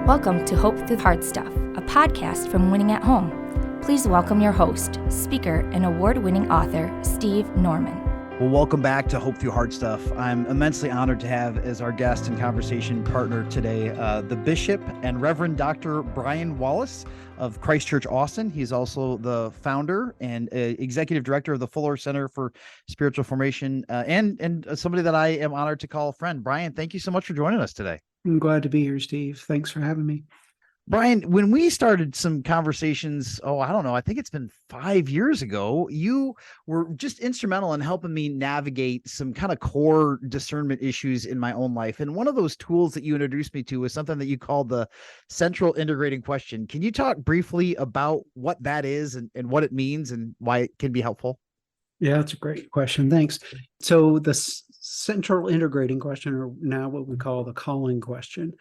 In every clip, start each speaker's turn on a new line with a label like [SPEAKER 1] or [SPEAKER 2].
[SPEAKER 1] Welcome to Hope Through Hard Stuff, a podcast from Winning at Home. Please welcome your host, speaker, and award-winning author, Steve Norman.
[SPEAKER 2] Well, welcome back to Hope Through Hard Stuff. I'm immensely honored to have as our guest and conversation partner today, the Bishop and Reverend Dr. Brian Wallace of Christ Church, Austin. He's also the founder and executive director of the Fuller Center for Spiritual Formation, and somebody that I am honored to call a friend. Brian, thank you so much for joining us today.
[SPEAKER 3] I'm glad to be here, Steve. Thanks for having me.
[SPEAKER 2] Brian, when we started some conversations, I think it's been 5 years ago, you were just instrumental in helping me navigate some kind of core discernment issues in my own life. And one of those tools that you introduced me to was something that you called the central integrating question. Can you talk briefly about what that is and what it means and why it can be helpful?
[SPEAKER 3] Yeah, that's a great question. Thanks. So the central integrating question, or now what we call the calling question,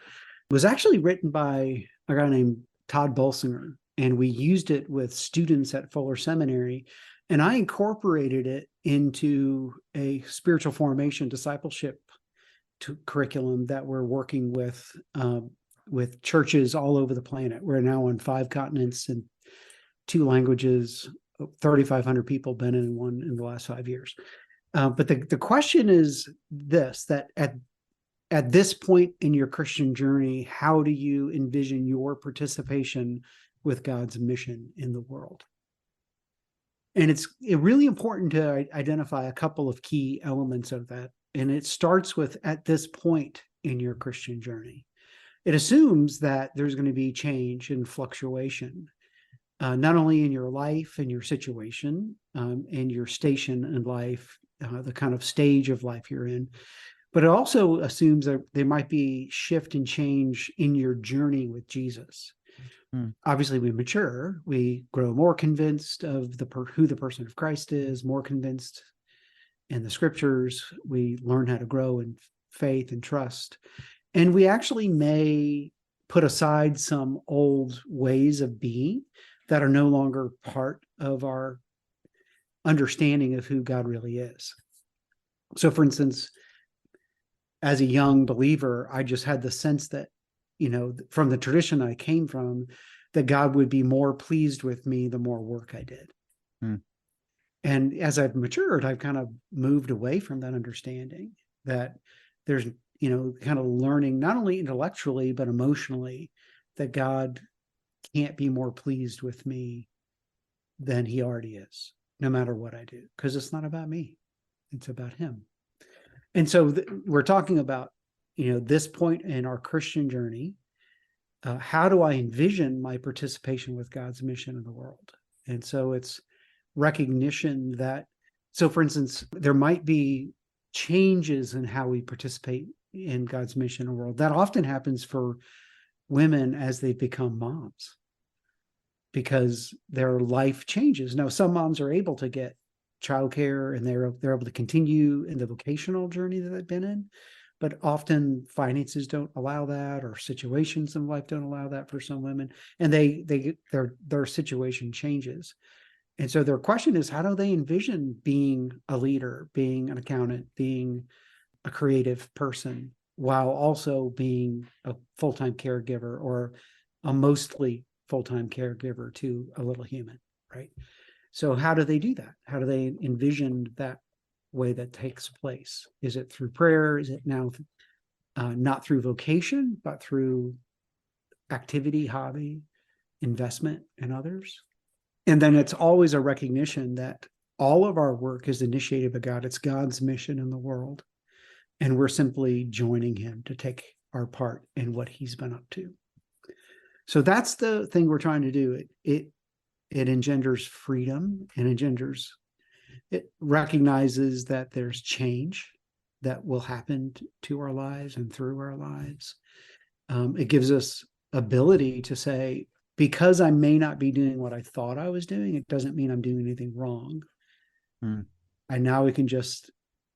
[SPEAKER 3] was actually written by a guy named Todd Bolsinger, and we used it with students at Fuller Seminary, and I incorporated it into a spiritual formation discipleship curriculum that we're working with churches all over the planet. We're now on 5 continents and 2 languages, 3,500 people been in one in the last 5 years. But the question is this, that at this point in your Christian journey, how do you envision your participation with God's mission in the world? And it's really important to identify a couple of key elements of that. And it starts with at this point in your Christian journey. It assumes that there's going to be change and fluctuation, not only in your life and your situation and your station in life, the kind of stage of life you're in, but it also assumes that there might be shift and change in your journey with Jesus. Obviously, we mature, we grow more convinced of who the person of Christ is, more convinced in the scriptures. We learn how to grow in faith and trust. And we actually may put aside some old ways of being that are no longer part of our understanding of who God really is. So, for instance, as a young believer, I just had the sense that, from the tradition I came from, that God would be more pleased with me the more work I did. And as I've matured, I've kind of moved away from that understanding that there's, kind of learning not only intellectually, but emotionally, that God can't be more pleased with me than he already is, no matter what I do, because it's not about me. It's about him. And so we're talking about, this point in our Christian journey. How do I envision my participation with God's mission in the world? And so it's recognition that, so for instance, there might be changes in how we participate in God's mission in the world. That often happens for women as they become moms, because their life changes. Now, some moms are able to get childcare and they're able to continue in the vocational journey that they've been in, but often finances don't allow that, or situations in life don't allow that for some women, and their situation changes. And so their question is, how do they envision being a leader, being an accountant, being a creative person, while also being a full-time caregiver, or a mostly full-time caregiver to a little human, right? So how do they do that? How do they envision that way that takes place? Is it through prayer? Is it now not through vocation, but through activity, hobby, investment in others? And then it's always a recognition that all of our work is initiated by God. It's God's mission in the world. And we're simply joining him to take our part in what he's been up to. So that's the thing we're trying to do. It engenders freedom, and it recognizes that there's change that will happen to our lives and through our lives. It gives us ability to say, because I may not be doing what I thought I was doing, it doesn't mean I'm doing anything wrong. And now we can just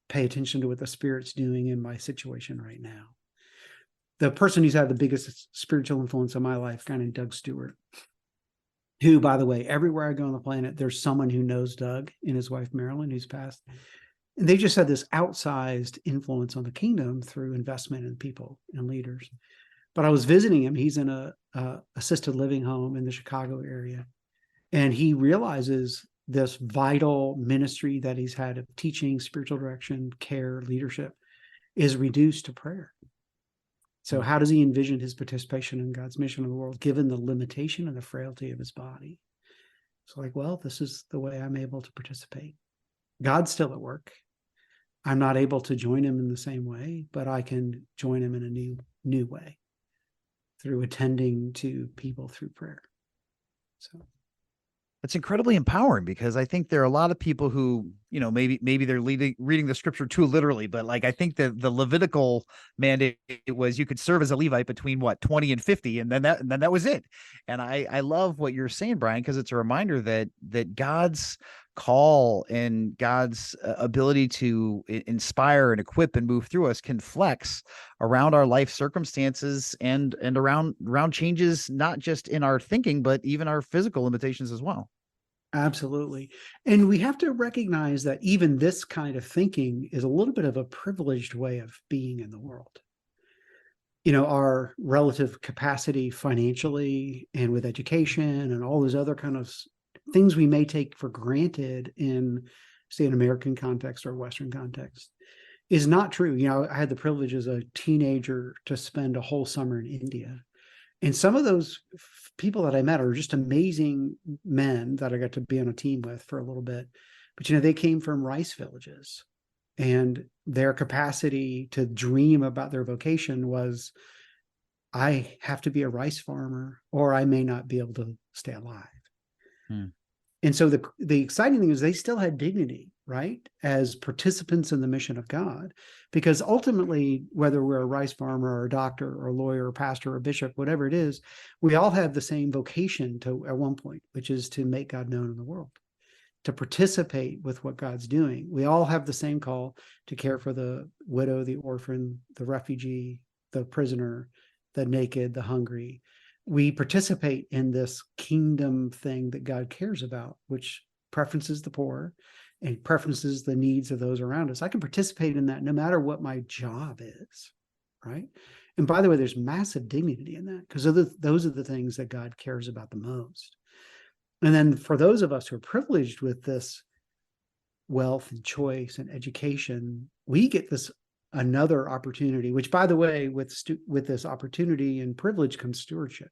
[SPEAKER 3] pay attention to what the Spirit's doing in my situation right now. The person who's had the biggest spiritual influence on my life, a guy named Doug Stewart, who, by the way, everywhere I go on the planet, there's someone who knows Doug and his wife, Marilyn, who's passed. And they just had this outsized influence on the kingdom through investment in people and leaders. But I was visiting him. He's in a assisted living home in the Chicago area, and he realizes this vital ministry that he's had of teaching, spiritual direction, care, leadership is reduced to prayer. So how does he envision his participation in God's mission in the world, given the limitation and the frailty of his body? It's like, well, this is the way I'm able to participate. God's still at work. I'm not able to join him in the same way, but I can join him in a new way through attending to people through prayer. So
[SPEAKER 2] It's incredibly empowering, because I think there are a lot of people who, maybe they're reading the scripture too literally, but like, I think that the Levitical mandate was you could serve as a Levite between 20 and 50, and then that was it. And I love what you're saying, Brian, because it's a reminder that God's call and God's ability to inspire and equip and move through us can flex around our life circumstances and around changes, not just in our thinking, but even our physical limitations as well.
[SPEAKER 3] absolutely. And we have to recognize that even this kind of thinking is a little bit of a privileged way of being in the world. Our relative capacity financially and with education and all those other kind of things we may take for granted in, say, an American context or Western context is not true. I had the privilege as a teenager to spend a whole summer in India. And some of those people that I met are just amazing men that I got to be on a team with for a little bit. But, they came from rice villages, and their capacity to dream about their vocation was, I have to be a rice farmer or I may not be able to stay alive.
[SPEAKER 2] Hmm.
[SPEAKER 3] And so the exciting thing is they still had dignity, right, as participants in the mission of God, because ultimately, whether we're a rice farmer or a doctor or a lawyer or pastor or bishop, whatever it is, we all have the same vocation at one point, which is to make God known in the world, to participate with what God's doing. We all have the same call to care for the widow, the orphan, the refugee, the prisoner, the naked, the hungry. We participate in this kingdom thing that God cares about, which preferences the poor and preferences the needs of those around us. I can participate in that no matter what my job is, right? And by the way, there's massive dignity in that, because those are the things that God cares about the most. And then for those of us who are privileged with this wealth and choice and education, we get this another opportunity, which, by the way, with this opportunity and privilege comes stewardship.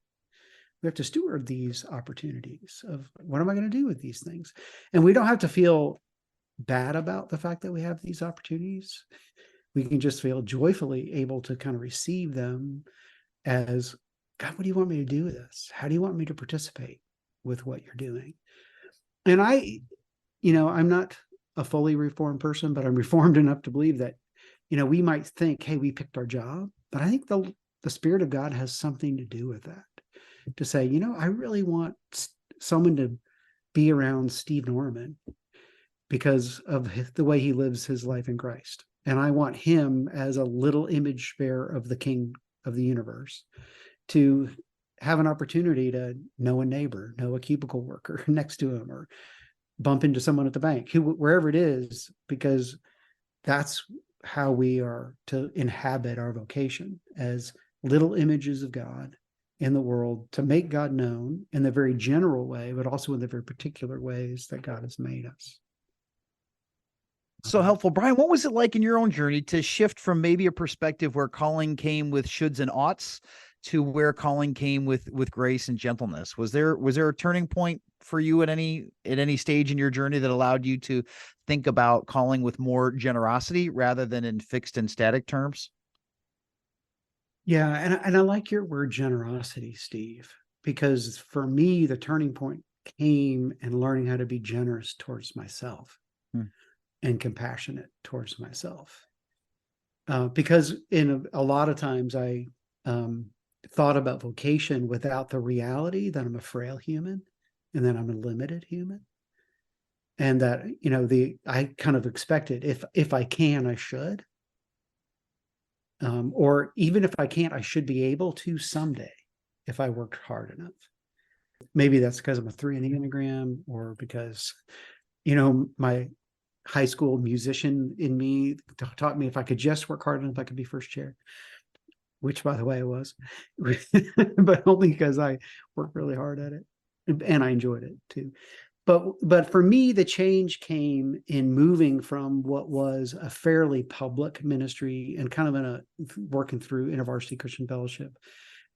[SPEAKER 3] We have to steward these opportunities of, what am I going to do with these things? And we don't have to feel bad about the fact that we have these opportunities. We can just feel joyfully able to kind of receive them as, God, what do you want me to do with this? How do you want me to participate with what you're doing? And I'm not a fully reformed person, but I'm reformed enough to believe that, we might think, hey, we picked our job, but I think the Spirit of God has something to do with that. To say, I really want someone to be around Steve Norman because of the way he lives his life in Christ. And I want him as a little image bearer of the King of the universe to have an opportunity to know a neighbor, know a cubicle worker next to him, or bump into someone at the bank, wherever it is, because that's how we are to inhabit our vocation as little images of God in the world, to make God known in the very general way, but also in the very particular ways that God has made us.
[SPEAKER 2] So helpful. Brian, what was it like in your own journey to shift from maybe a perspective where calling came with shoulds and oughts to where calling came with grace and gentleness? Was there a turning point for you at any stage in your journey that allowed you to think about calling with more generosity rather than in fixed and static terms?
[SPEAKER 3] Yeah, and I like your word generosity, Steve, because for me, the turning point came in learning how to be generous towards myself and compassionate towards myself. Because in a lot of times I thought about vocation without the reality that I'm a frail human and that I'm a limited human. And that, I kind of expected, if I can, I should. Or even if I can't, I should be able to someday if I worked hard enough. Maybe that's because I'm a 3 in the Enneagram, or because, my high school musician in me taught me if I could just work hard enough, I could be first chair. which by the way I was, but only because I worked really hard at it and I enjoyed it too. But for me, the change came in moving from what was a fairly public ministry and kind of working through InterVarsity Christian Fellowship,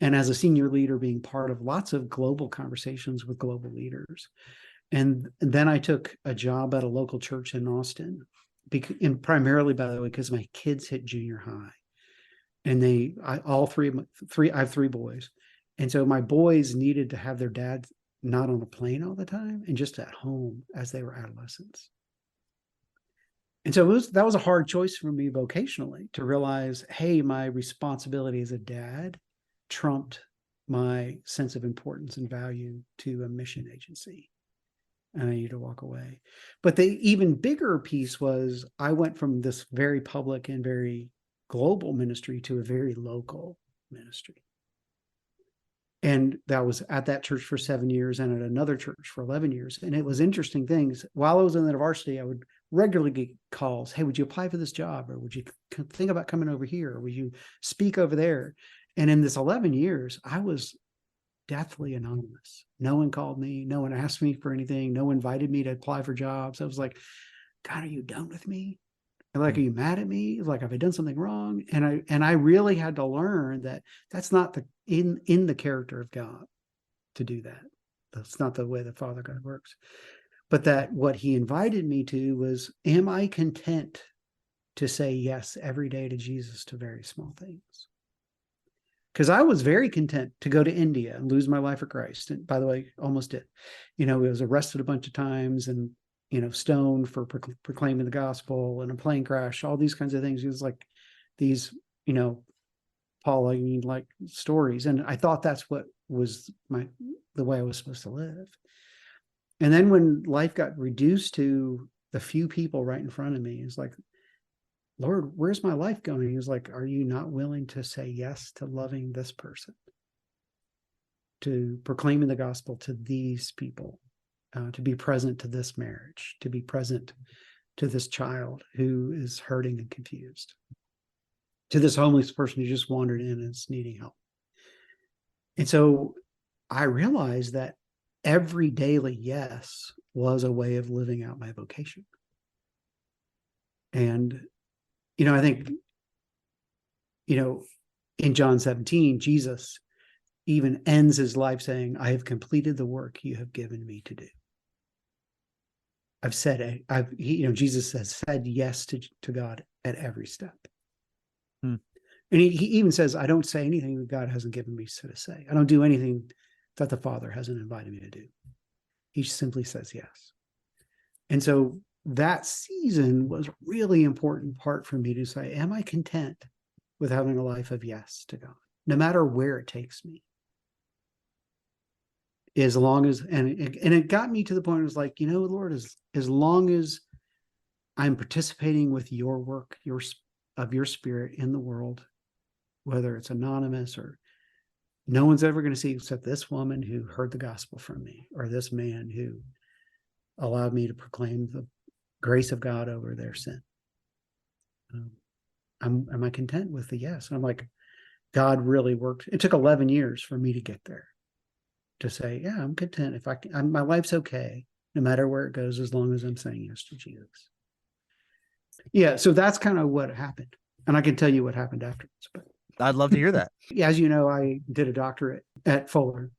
[SPEAKER 3] and as a senior leader being part of lots of global conversations with global leaders. And then I took a job at a local church in Austin, and primarily, by the way, because my kids hit junior high, and I have three boys, and so my boys needed to have their dad not on a plane all the time and just at home as they were adolescents. And so that was a hard choice for me vocationally, to realize, hey, my responsibility as a dad trumped my sense of importance and value to a mission agency. And I needed to walk away. But the even bigger piece was I went from this very public and very global ministry to a very local ministry. And that was at that church for 7 years and at another church for 11 years. And it was interesting things. While I was in the varsity, I would regularly get calls. Hey, would you apply for this job? Or would you think about coming over here? Or would you speak over there? And in this 11 years, I was deathly anonymous. No one called me. No one asked me for anything. No one invited me to apply for jobs. I was like, God, are you done with me? Like, are you mad at me? Like, have I done something wrong? And I really had to learn that that's not in the character of God to do that. That's not the way the Father God works. But that what he invited me to was, am I content to say yes every day to Jesus to very small things? Because I was very content to go to India and lose my life for Christ. And by the way, almost did. I was arrested a bunch of times and stoned for proclaiming the gospel, and a plane crash, all these kinds of things. It was like these, Pauline like stories. And I thought that's what was the way I was supposed to live. And then when life got reduced to the few people right in front of me, it's like, Lord, where's my life going? He was like, are you not willing to say yes to loving this person, to proclaiming the gospel to these people? To be present to this marriage, to be present to this child who is hurting and confused, to this homeless person who just wandered in and is needing help. And so I realized that every daily yes was a way of living out my vocation. And, I think, in John 17, Jesus even ends his life saying, I have completed the work you have given me to do. Jesus has said yes to God at every step. And he even says, I don't say anything that God hasn't given me to say. I don't do anything that the Father hasn't invited me to do. He simply says yes. And so that season was a really important part for me to say, am I content with having a life of yes to God, no matter where it takes me? As long as, and it got me to the point, it was like, Lord, as long as I'm participating with your work, of your spirit in the world, whether it's anonymous or no one's ever going to see except this woman who heard the gospel from me, or this man who allowed me to proclaim the grace of God over their sin. Am I content with the yes? And I'm like, God really worked. It took 11 years for me to get there. To say, yeah, I'm content. If my life's okay, no matter where it goes, as long as I'm saying yes to Jesus. Yeah, so that's kind of what happened. And I can tell you what happened afterwards. But
[SPEAKER 2] I'd love to hear that.
[SPEAKER 3] As you know, I did a doctorate at Fuller.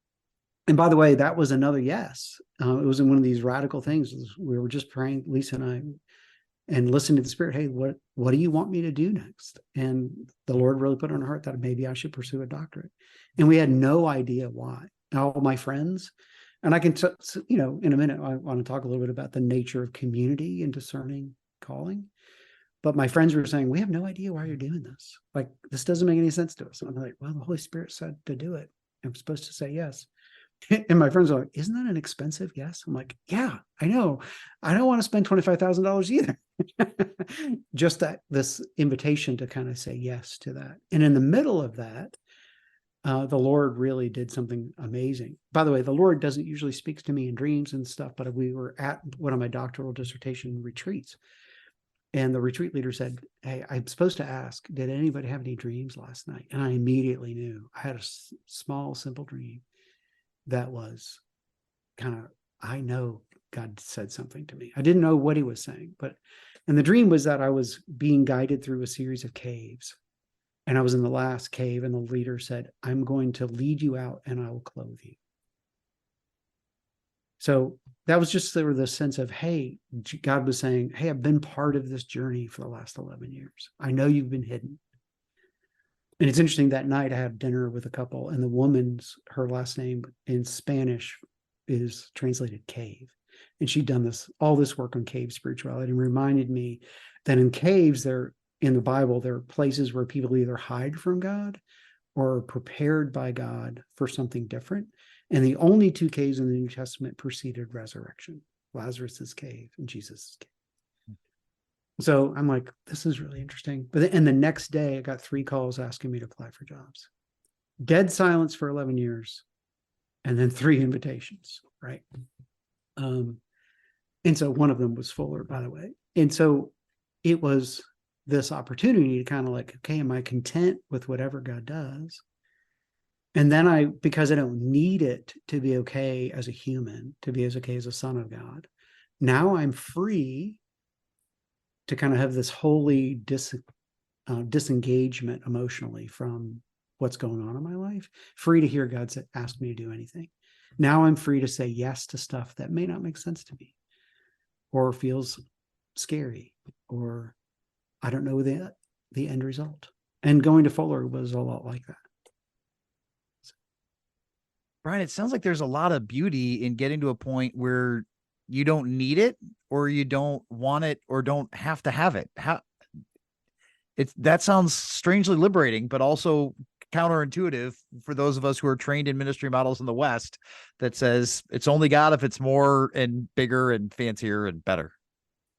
[SPEAKER 3] And by the way, that was another yes. It was in one of these radical things. We were just praying, Lisa and I, and listening to the Spirit. Hey, what do you want me to do next? And the Lord really put on our heart that maybe I should pursue a doctorate. And we had no idea why. All my friends, and I can, in a minute, I want to talk a little bit about the nature of community and discerning calling. But my friends were saying, we have no idea why you're doing this. Like, this doesn't make any sense to us. And I'm like, well, the Holy Spirit said to do it. I'm supposed to say yes. And my friends are like, isn't that an expensive yes? I'm like, yeah, I know. I don't want to spend $25,000 either. Just this invitation to kind of say yes to that. And in the middle of that, the Lord really did something amazing. By the way, the Lord doesn't usually speak to me in dreams and stuff, but we were at one of my doctoral dissertation retreats. And the retreat leader said, "Hey, I'm supposed to ask, did anybody have any dreams last night?" And I immediately knew. I had a small, simple dream that was kind of, I know God said something to me. I didn't know what he was saying, and the dream was that I was being guided through a series of caves. And I was in the last cave, and the leader said, "I'm going to lead you out and I will clothe you." So that was just sort of the sense of, hey, God was saying, hey, I've been part of this journey for the last 11 years. I know you've been hidden. And it's interesting, that night I had dinner with a couple, and the woman's, her last name in Spanish is translated cave. And she'd done all this work on cave spirituality, and reminded me that in caves, in the Bible, there are places where people either hide from God or are prepared by God for something different. And the only two caves in the New Testament preceded resurrection: Lazarus's cave and Jesus' cave. So I'm like, this is really interesting. And the next day I got 3 calls asking me to apply for jobs. Dead silence for 11 years, and then 3 invitations, right? And so one of them was Fuller, by the way. And so it was this opportunity to kind of like, okay, am I content with whatever God does? And then because I don't need it to be okay as a human, to be as okay as a son of God, now I'm free to kind of have this holy disengagement emotionally from what's going on in my life, free to hear God ask me to do anything. Now I'm free to say yes to stuff that may not make sense to me, or feels scary, or I don't know the end result. And going to Fuller was a lot like that.
[SPEAKER 2] Brian, it sounds like there's a lot of beauty in getting to a point where you don't need it, or you don't want it, or don't have to have it. That sounds strangely liberating, but also counterintuitive for those of us who are trained in ministry models in the West that says it's only God if it's more and bigger and fancier and better.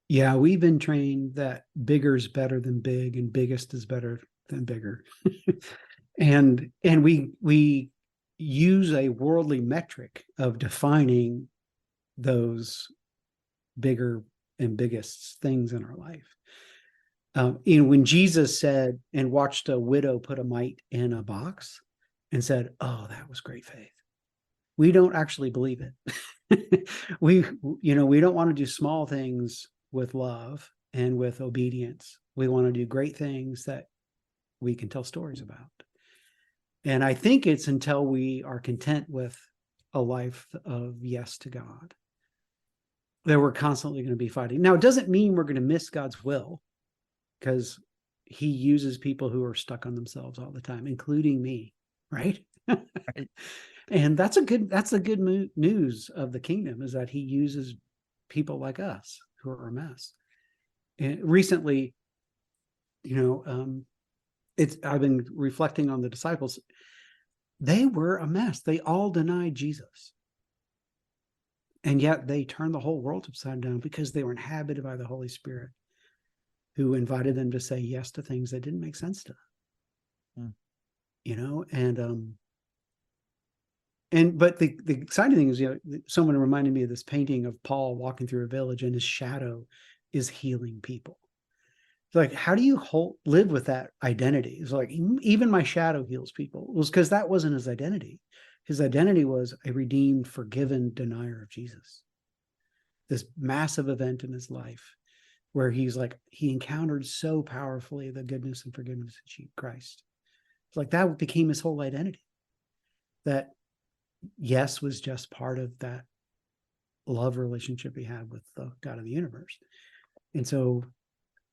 [SPEAKER 3] Yeah, we've been trained that bigger is better than big, and biggest is better than bigger. and we use a worldly metric of defining those bigger and biggest things in our life. When Jesus said and watched a widow put a mite in a box and said, "Oh, that was great faith," we don't actually believe it. we don't want to do small things with love and with obedience. We want to do great things that we can tell stories about. And I think it's until we are content with a life of yes to God that we're constantly going to be fighting. Now, it doesn't mean we're going to miss God's will, because he uses people who are stuck on themselves all the time, including me, right?
[SPEAKER 2] Right.
[SPEAKER 3] And that's the good news of the kingdom, is that he uses people like us who are a mess. And recently, I've been reflecting on the disciples. They were a mess. They all denied Jesus. And yet they turned the whole world upside down because they were inhabited by the Holy Spirit, who invited them to say yes to things that didn't make sense to them. But the exciting thing is, someone reminded me of this painting of Paul walking through a village, and his shadow is healing people. It's like, how do you live with that identity? It's like, even my shadow heals people. It was because that wasn't his identity. His identity was a redeemed, forgiven denier of Jesus. This massive event in his life where he encountered so powerfully the goodness and forgiveness of Christ. It's like that became his whole identity. That yes was just part of that love relationship he had with the God of the universe. And so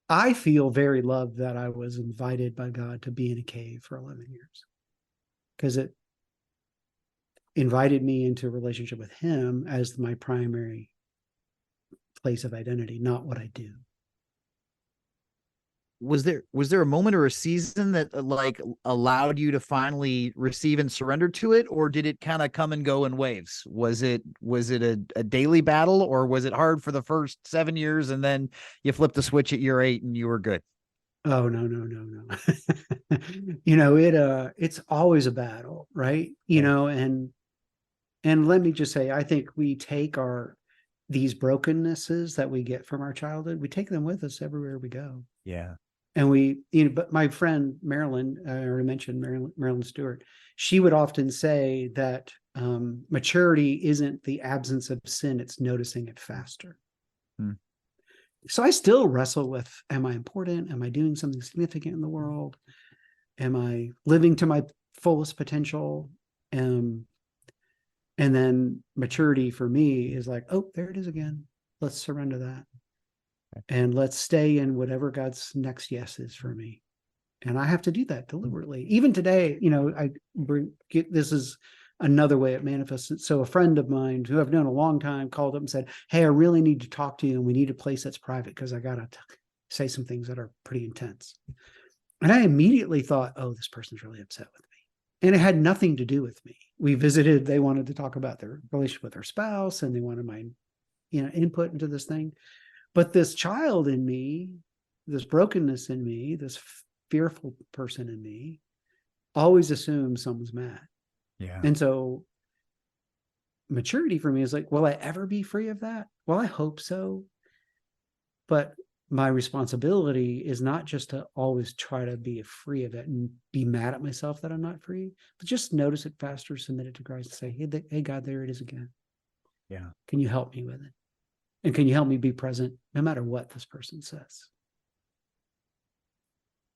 [SPEAKER 3] I feel very loved that I was invited by God to be in a cave for 11 years, because it invited me into a relationship with him as my primary place of identity, not what I do.
[SPEAKER 2] Was there a moment or a season that allowed you to finally receive and surrender to it, or did it kind of come and go in waves? Was it a daily battle, or was it hard for the first 7 years and then you flipped the switch at year 8 and you were good?
[SPEAKER 3] Oh, no. It's always a battle, right? And let me just say, I think we take our these brokennesses that we get from our childhood, we take them with us everywhere we go.
[SPEAKER 2] Yeah.
[SPEAKER 3] And but my friend Marilyn, I already mentioned Marilyn Stewart, she would often say that maturity isn't the absence of sin, it's noticing it faster.
[SPEAKER 2] Hmm.
[SPEAKER 3] So I still wrestle with, am I important? Am I doing something significant in the world? Am I living to my fullest potential? And then maturity for me is like, oh, there it is again. Let's surrender that. And let's stay in whatever God's next yes is for me. And I have to do that deliberately. Even today, this is another way it manifests. So a friend of mine who I've known a long time called up and said, hey, I really need to talk to you, and we need a place that's private because I got to say some things that are pretty intense. And I immediately thought, oh, this person's really upset with me. And it had nothing to do with me. We visited, they wanted to talk about their relationship with their spouse, and they wanted my, input into this thing. But this child in me, this brokenness in me, this fearful person in me, always assumes someone's mad.
[SPEAKER 2] Yeah.
[SPEAKER 3] And so maturity for me is like, will I ever be free of that? Well, I hope so. But my responsibility is not just to always try to be free of it and be mad at myself that I'm not free, but just notice it faster, submit it to Christ, and say, hey, God, there it is again.
[SPEAKER 2] Yeah.
[SPEAKER 3] Can you help me with it? And can you help me be present no matter what this person says?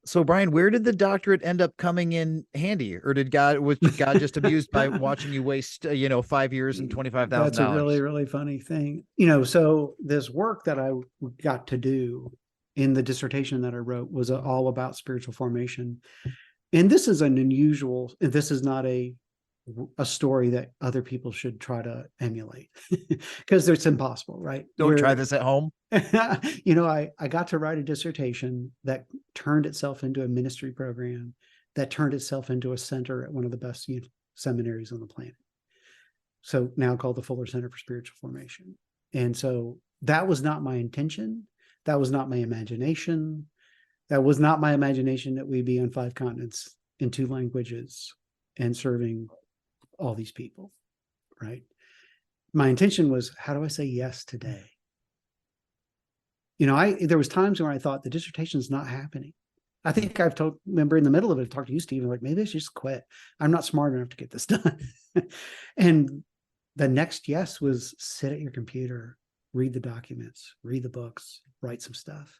[SPEAKER 2] So Brian, where did the doctorate end up coming in handy? Or was God just amused by watching you waste, 5 years and $25,000?
[SPEAKER 3] That's a really, really funny thing. So this work that I got to do in the dissertation that I wrote was all about spiritual formation. And this is this is not a story that other people should try to emulate because it's impossible, right?
[SPEAKER 2] Don't try this at home.
[SPEAKER 3] I got to write a dissertation that turned itself into a ministry program, that turned itself into a center at one of the best seminaries on the planet. So now called the Fuller Center for Spiritual Formation. And so that was not my intention. That was not my imagination. That was not my imagination that we'd be on 5 continents in 2 languages and serving all these people, right? My intention was, how do I say yes today? There was times when I thought the dissertation is not happening. I think remember in the middle of it, I talked to you, Steve, like, maybe I should just quit. I'm not smart enough to get this done. And the next yes was sit at your computer, read the documents, read the books, write some stuff.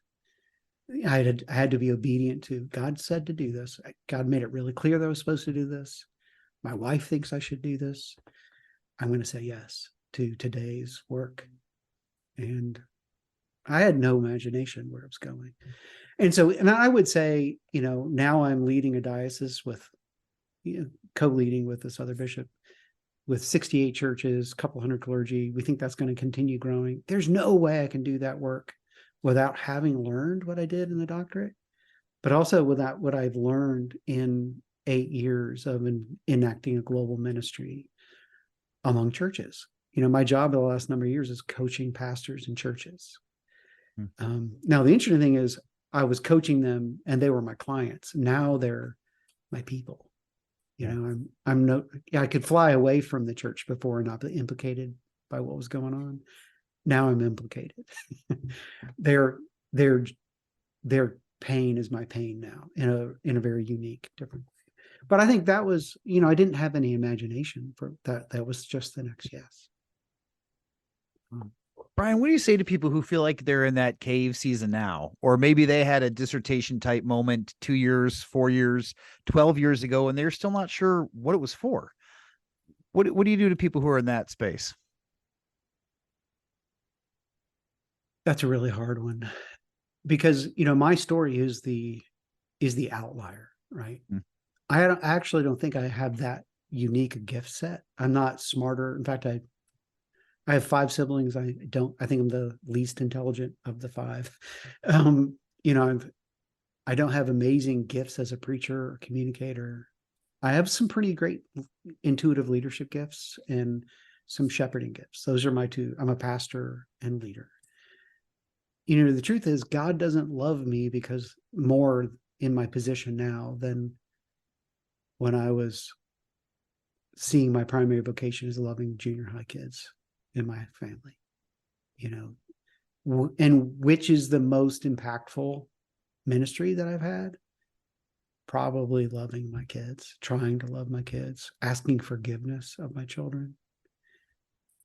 [SPEAKER 3] I had to be obedient to God said to do this. God made it really clear that I was supposed to do this. My wife thinks I should do this. I'm going to say yes to today's work. And I had no imagination where it was going. And I would say, now I'm leading a diocese with, co-leading with this other bishop with 68 churches, a couple hundred clergy. We think that's going to continue growing. There's no way I can do that work without having learned what I did in the doctorate, but also without what I've learned in 8 years of enacting a global ministry among churches. My job in the last number of years is coaching pastors and churches. Now, the interesting thing is I was coaching them and they were my clients. Now they're my people. I could fly away from the church before and not be implicated by what was going on. Now I'm implicated. Their pain is my pain now in a very unique, different way. But I think that was, I didn't have any imagination for that. That was just the next yes.
[SPEAKER 2] Brian, what do you say to people who feel like they're in that cave season now? Or maybe they had a dissertation type moment 2 years, 4 years, 12 years ago, and they're still not sure what it was for. What do you do to people who are in that space?
[SPEAKER 3] That's a really hard one because, my story is the outlier, right? I actually don't think I have that unique gift set. I'm not smarter. In fact, I have 5 siblings. I think I'm the least intelligent of the 5. I don't have amazing gifts as a preacher or communicator. I have some pretty great intuitive leadership gifts and some shepherding gifts. Those are my 2. I'm a pastor and leader. The truth is God doesn't love me because more in my position now than when I was seeing my primary vocation as loving junior high kids in my family. and which is the most impactful ministry that I've had? Probably loving my kids, trying to love my kids, asking forgiveness of my children.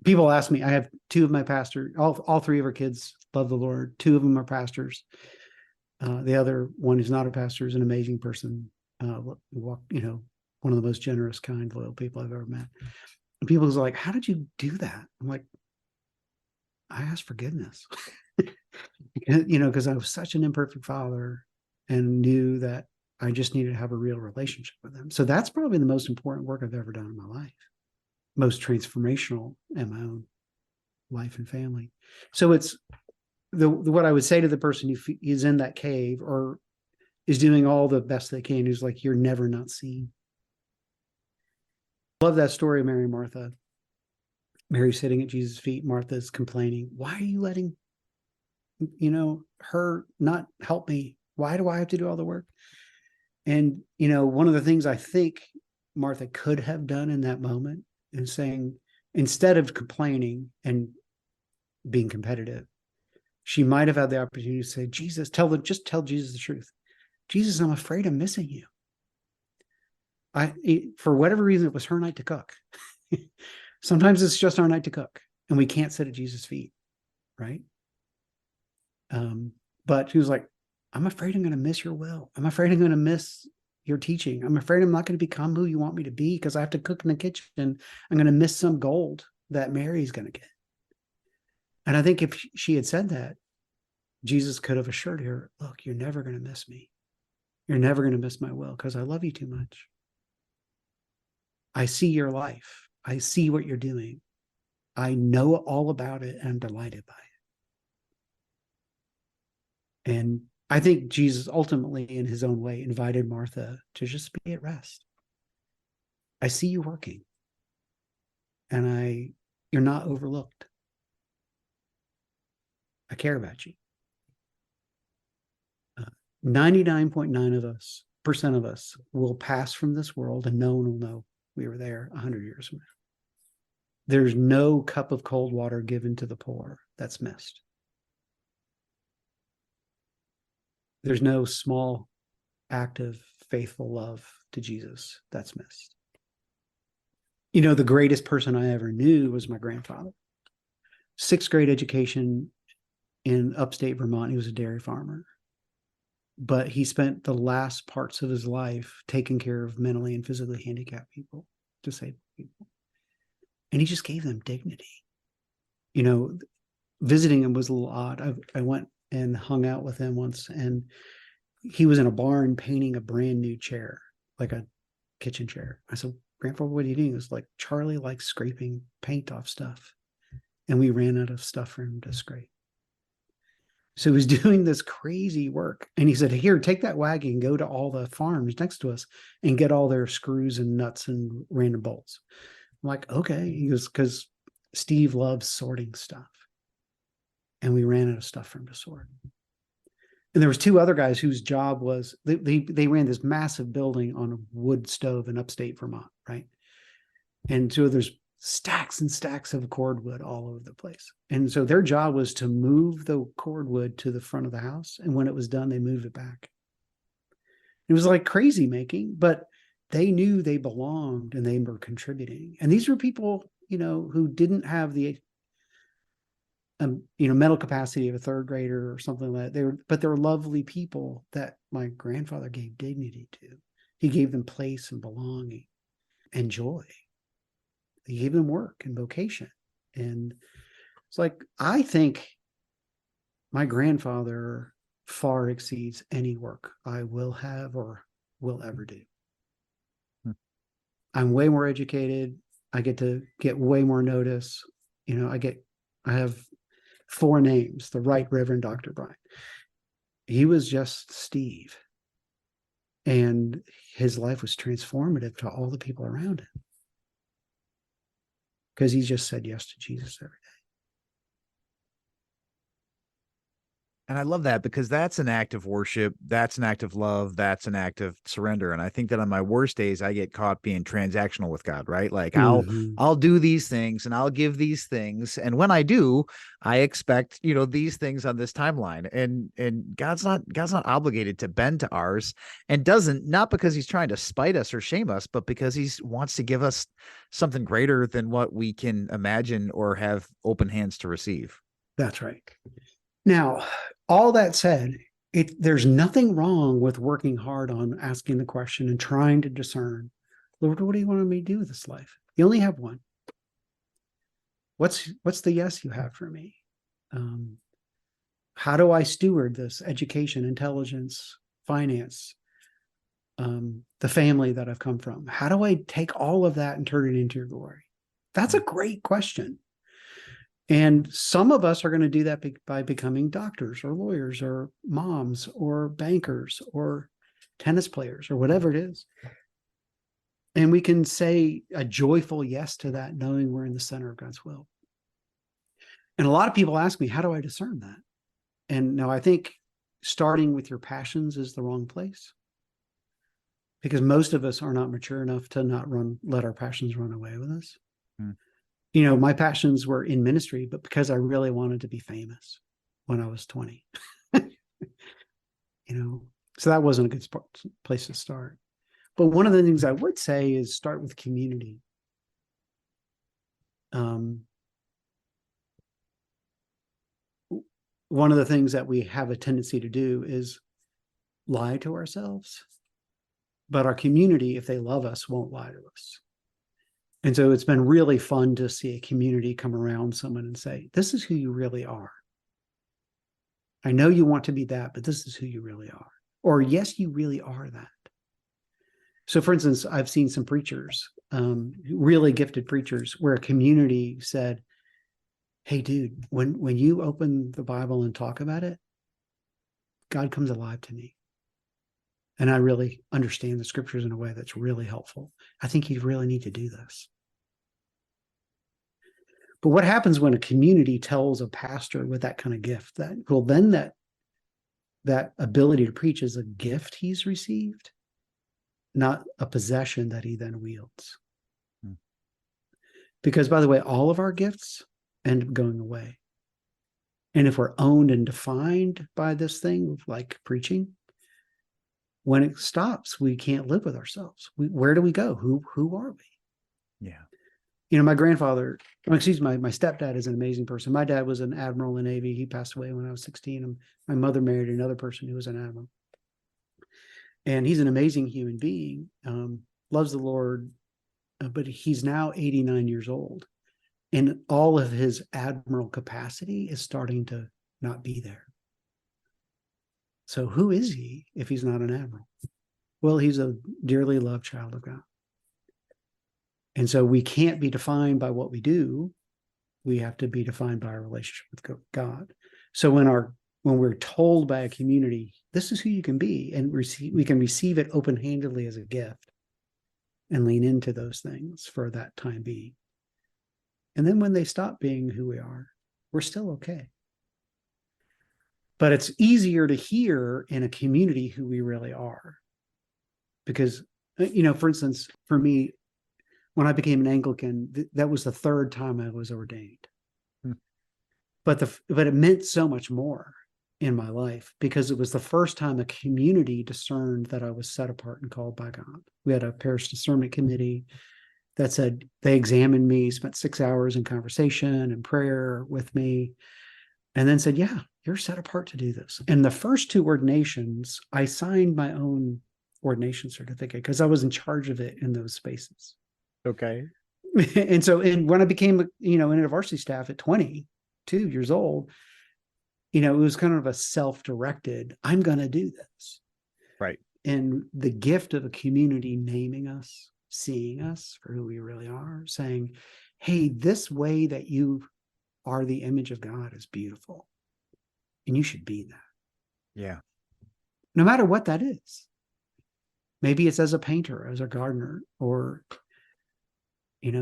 [SPEAKER 3] People ask me, I have two of my pastors, all three of our kids love the Lord. Two of them are pastors. The other one who's not a pastor is an amazing person. One of the most generous, kind, loyal people I've ever met. And people are like, how did you do that? I'm like, I asked forgiveness, because I was such an imperfect father and knew that I just needed to have a real relationship with them. So that's probably the most important work I've ever done in my life, most transformational in my own life and family. So it's what I would say to the person who is in that cave or is doing all the best they can, who's like, you're never not seen. Love that story of Mary and Martha. Mary's sitting at Jesus' feet. Martha's complaining. Why are you letting, her not help me? Why do I have to do all the work? And, one of the things I think Martha could have done in that moment is saying, instead of complaining and being competitive, she might have had the opportunity to say, Jesus, just tell Jesus the truth. Jesus, I'm afraid I'm missing you. For whatever reason, it was her night to cook. Sometimes it's just our night to cook and we can't sit at Jesus' feet. Right. But she was like, I'm afraid I'm going to miss your will. I'm afraid I'm going to miss your teaching. I'm afraid I'm not going to become who you want me to be because I have to cook in the kitchen. I'm going to miss some gold that Mary's going to get. And I think if she had said that, Jesus could have assured her, look, you're never going to miss me. You're never going to miss my will because I love you too much. I see your life. I see what you're doing. I know all about it and I'm delighted by it. And I think Jesus ultimately, in his own way, invited Martha to just be at rest. I see you working, and you're not overlooked. I care about you. 99.9% of us will pass from this world, and no one will know we were there 100 years from now. There's no cup of cold water given to the poor that's missed. There's no small act of faithful love to Jesus that's missed. The greatest person I ever knew was my grandfather. 6th grade education in upstate Vermont. He was a dairy farmer. But he spent the last parts of his life taking care of mentally and physically handicapped people, disabled people. And he just gave them dignity. Visiting him was a little odd. I went and hung out with him once, and he was in a barn painting a brand new chair, like a kitchen chair. I said, Grandpa, what are you doing? It was like, Charlie likes scraping paint off stuff. And we ran out of stuff for him to scrape. So he was doing this crazy work. And he said, here, take that wagon and go to all the farms next to us and get all their screws and nuts and random bolts. I'm like, okay. He goes, because Steve loves sorting stuff. And we ran out of stuff for him to sort. And there was 2 other guys whose job was, they ran this massive building on a wood stove in upstate Vermont, right? And so there's stacks and stacks of cordwood all over the place. And so their job was to move the cordwood to the front of the house. And when it was done, they moved it back. It was like crazy making, but they knew they belonged and they were contributing. And these were people, who didn't have the mental capacity of a 3rd grader or something like that. But they were lovely people that my grandfather gave dignity to. He gave them place and belonging and joy. He gave them work and vocation. And it's like, I think my grandfather far exceeds any work I will have or will ever do. I'm way more educated. I get to get way more notice. I have 4 names, the Right Reverend Dr. Brian. He was just Steve. And his life was transformative to all the people around him. Because he just said yes to Jesus every
[SPEAKER 2] And I love that, because that's an act of worship. That's an act of love. That's an act of surrender. And I think that on my worst days, I get caught being transactional with God, right? Like
[SPEAKER 3] Mhm.
[SPEAKER 2] I'll do these things and I'll give these things. And when I do, I expect, these things on this timeline. And God's not obligated to bend to ours, and doesn't, not because he's trying to spite us or shame us, but because he wants to give us something greater than what we can imagine or have open hands to receive.
[SPEAKER 3] That's right. Now, all that said, there's nothing wrong with working hard on asking the question and trying to discern, Lord, what do you want me to do with this life? You only have one. What's the yes you have for me? How do I steward this education, intelligence, finance, the family that I've come from? How do I take all of that and turn it into your glory? That's a great question. And some of us are going to do that by becoming doctors or lawyers or moms or bankers or tennis players or whatever it is. And we can say a joyful yes to that, knowing we're in the center of God's will. And a lot of people ask me, how do I discern that? And now I think starting with your passions is the wrong place, because most of us are not mature enough to not let our passions run away with us. My passions were in ministry, but because I really wanted to be famous when I was 20, so that wasn't a good place to start. But one of the things I would say is start with community. One of the things that we have a tendency to do is lie to ourselves, but our community, if they love us, won't lie to us. And so it's been really fun to see a community come around someone and say, this is who you really are. I know you want to be that, but this is who you really are. Or yes, you really are that. So for instance, I've seen some preachers, really gifted preachers, where a community said, hey, dude, when you open the Bible and talk about it, God comes alive to me. And I really understand the scriptures in a way that's really helpful. I think you really need to do this. But what happens when a community tells a pastor with that kind of gift then that ability to preach is a gift he's received, not a possession that he then wields. Because, by the way, all of our gifts end up going away. And if we're owned and defined by this thing, like preaching, when it stops, we can't live with ourselves. Where do we go? Who are we?
[SPEAKER 2] Yeah.
[SPEAKER 3] My grandfather, my stepdad is an amazing person. My dad was an admiral in the Navy. He passed away when I was 16. And my mother married another person who was an admiral. And he's an amazing human being, loves the Lord, but he's now 89 years old. And all of his admiral capacity is starting to not be there. So who is he if he's not an admiral? Well, he's a dearly loved child of God. And so we can't be defined by what we do. We have to be defined by our relationship with God. So when we're told by a community, this is who you can be, and we can receive it open-handedly as a gift and lean into those things for that time being. And then when they stop being who we are, we're still okay. But it's easier to hear in a community who we really are. Because, for instance, for me, when I became an Anglican, that was the third time I was ordained. But it meant so much more in my life, because it was the first time a community discerned that I was set apart and called by God. We had a parish discernment committee that said, they examined me, spent 6 hours in conversation and prayer with me, and then said, yeah, you're set apart to do this. And the first two ordinations, I signed my own ordination certificate because I was in charge of it in those spaces.
[SPEAKER 2] Okay.
[SPEAKER 3] And when I became, in a varsity staff at 22 years old, it was kind of a self-directed, I'm going to do this.
[SPEAKER 2] Right.
[SPEAKER 3] And the gift of a community naming us, seeing us for who we really are, saying, hey, this way that you are the image of God is beautiful. And you should be that.
[SPEAKER 2] Yeah. No
[SPEAKER 3] matter what that is. Maybe it's as a painter, as a gardener, or,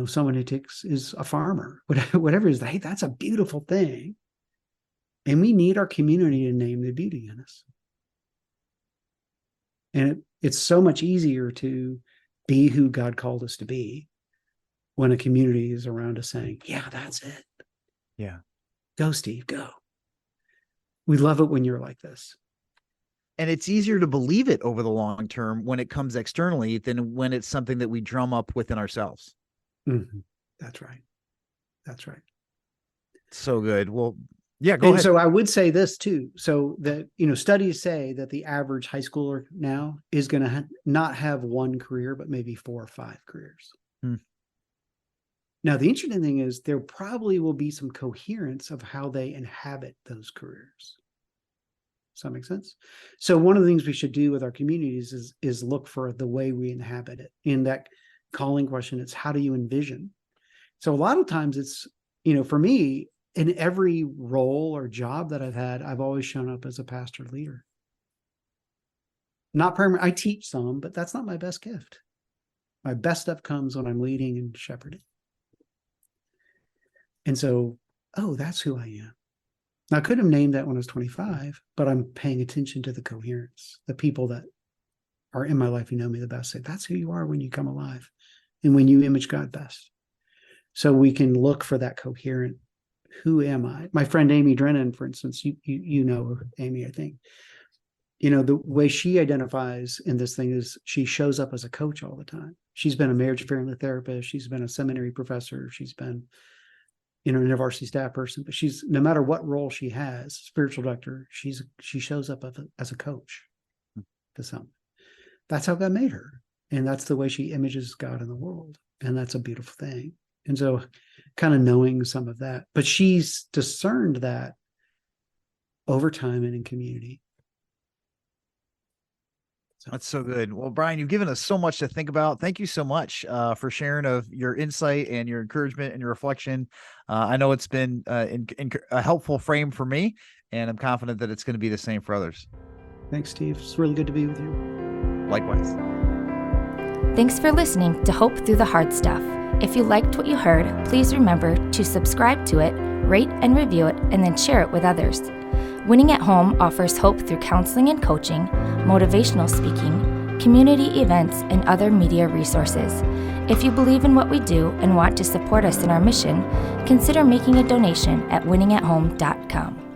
[SPEAKER 3] someone who is a farmer, whatever it is. Hey, that's a beautiful thing. And we need our community to name the beauty in us. And it's so much easier to be who God called us to be when a community is around us saying, yeah, that's it.
[SPEAKER 2] Yeah.
[SPEAKER 3] Go, Steve, go. We love it when you're like this.
[SPEAKER 2] And it's easier to believe it over the long term when it comes externally than when it's something that we drum up within ourselves.
[SPEAKER 3] Mm-hmm. That's right. That's right.
[SPEAKER 2] So good. Well, yeah, go ahead.
[SPEAKER 3] So I would say this too. So that, studies say that the average high schooler now is going to not have one career, but maybe 4 or 5 careers. Now, the interesting thing is there probably will be some coherence of how they inhabit those careers. Does that make sense? So one of the things we should do with our communities is look for the way we inhabit it. In that calling question, it's how do you envision? So a lot of times it's, for me, in every role or job that I've had, I've always shown up as a pastor leader. Not permanent. I teach some, but that's not my best gift. My best stuff comes when I'm leading and shepherding. And so, that's who I am. Now, I could have named that when I was 25, but I'm paying attention to the coherence. The people that are in my life who know me the best say, that's who you are when you come alive and when you image God best. So we can look for that coherent, who am I? My friend Amy Drennan, for instance, you know her, Amy, I think. The way she identifies in this thing is she shows up as a coach all the time. She's been a marriage and family therapist. She's been a seminary professor. She's been a university staff person, but she's, no matter what role she has, spiritual director, she shows up as a coach to some. That's how God made her. And that's the way she images God in the world. And that's a beautiful thing. And so kind of knowing some of that, but she's discerned that over time and in community.
[SPEAKER 2] That's so good. Well, Brian, you've given us so much to think about. Thank you so much for sharing of your insight and your encouragement and your reflection. I know it's been in a helpful frame for me, and I'm confident that it's going to be the same for others.
[SPEAKER 3] Thanks, Steve. It's really good to be with you.
[SPEAKER 2] Likewise.
[SPEAKER 1] Thanks for listening to Hope Through the Hard Stuff. If you liked what you heard, please remember to subscribe to it, rate and review it, and then share it with others. Winning at Home offers hope through counseling and coaching, motivational speaking, community events, and other media resources. If you believe in what we do and want to support us in our mission, consider making a donation at winningathome.com.